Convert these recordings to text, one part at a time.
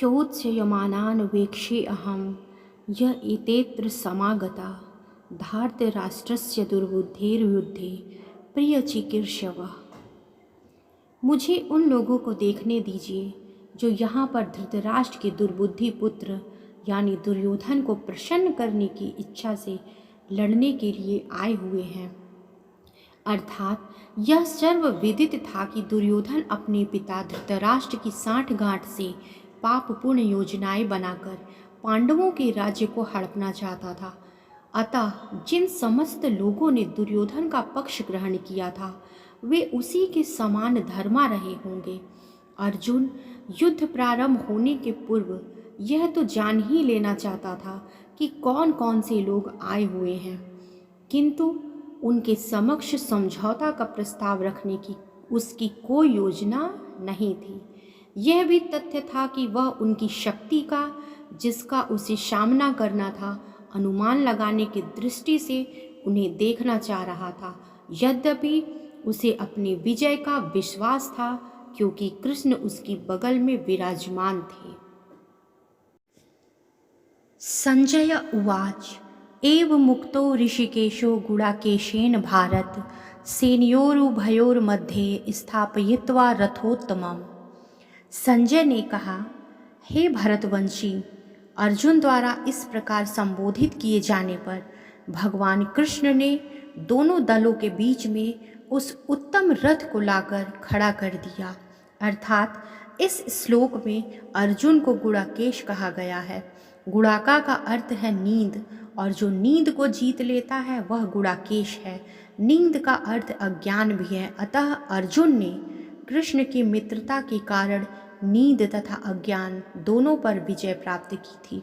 ह्योत्स्यमानान् वेक्षे अहं य एतेऽत्र समागता धार्तराष्ट्रस्य दुर्बुद्धेर्युद्धे प्रियचिकीर्षवः। मुझे उन लोगों को देखने दीजिए जो यहाँ पर धृतराष्ट्र के दुर्बुद्धि पुत्र यानी दुर्योधन को प्रसन्न करने की इच्छा से लड़ने के लिए आए हुए हैं। अर्थात यह सर्वविदित था कि दुर्योधन अपने पिता धृतराष्ट्र की सांठगांठ से पापपूर्ण योजनाएं बनाकर पांडवों के राज्य को हड़पना चाहता था। अतः जिन समस्त लोगों ने दुर्योधन का पक्ष ग्रहण किया था वे उसी के समान धर्मा रहे होंगे। अर्जुन युद्ध प्रारंभ होने के पूर्व यह तो जान ही लेना चाहता था कि कौन कौन से लोग आए हुए हैं, किंतु उनके समक्ष समझौता का प्रस्ताव रखने की उसकी कोई योजना नहीं थी। यह भी तथ्य था कि वह उनकी शक्ति का, जिसका उसे सामना करना था, अनुमान लगाने की दृष्टि से उन्हें देखना चाह रहा था। यद्यपि उसे अपनी विजय का विश्वास था क्योंकि कृष्ण उसकी बगल में विराजमान थे। संजय उवाच एव मुक्तो ऋषिकेशो गुडाकेशेन भारत सेनयोरुभयोर्मध्ये स्थापयित्वा रथोत्तमम्। संजय ने कहा, हे भरतवंशी, अर्जुन द्वारा इस प्रकार संबोधित किए जाने पर भगवान कृष्ण ने दोनों दलों के बीच में उस उत्तम रथ को लाकर खड़ा कर दिया। अर्थात इस श्लोक में अर्जुन को गुडाकेश कहा गया है। गुडाका का अर्थ है नींद, और जो नींद को जीत लेता है वह गुडाकेश है। नींद का अर्थ अज्ञान भी है। अतः अर्जुन ने कृष्ण की मित्रता के कारण नींद तथा अज्ञान दोनों पर विजय प्राप्त की थी।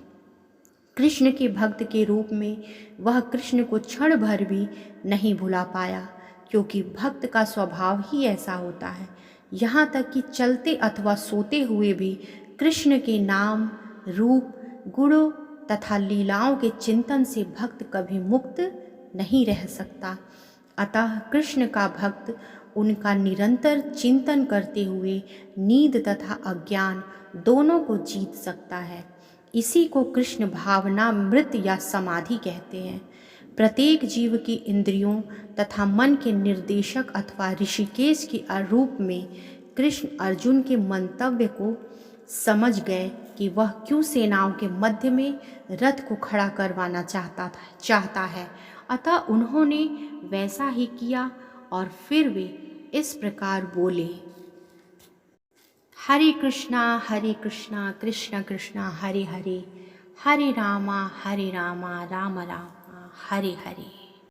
कृष्ण के भक्त के रूप में वह कृष्ण को क्षण भर भी नहीं भुला पाया, क्योंकि भक्त का स्वभाव ही ऐसा होता है। यहाँ तक कि चलते अथवा सोते हुए भी कृष्ण के नाम, रूप, गुणों तथा लीलाओं के चिंतन से भक्त कभी मुक्त नहीं रह सकता। अतः कृष्ण का भक्त उनका निरंतर चिंतन करते हुए नींद तथा अज्ञान दोनों को जीत सकता है। इसी को कृष्ण भावना मृत या समाधि कहते हैं। प्रत्येक जीव की इंद्रियों तथा मन के निर्देशक अथवा ऋषिकेश के रूप में कृष्ण अर्जुन के मंतव्य को समझ गए कि वह क्यों सेनाओं के मध्य में रथ को खड़ा करवाना चाहता है। अतः उन्होंने वैसा ही किया और फिर वे इस प्रकार बोले, हरे कृष्णा कृष्ण कृष्णा हरे हरे, हरे रामा राम रामा हरे हरे।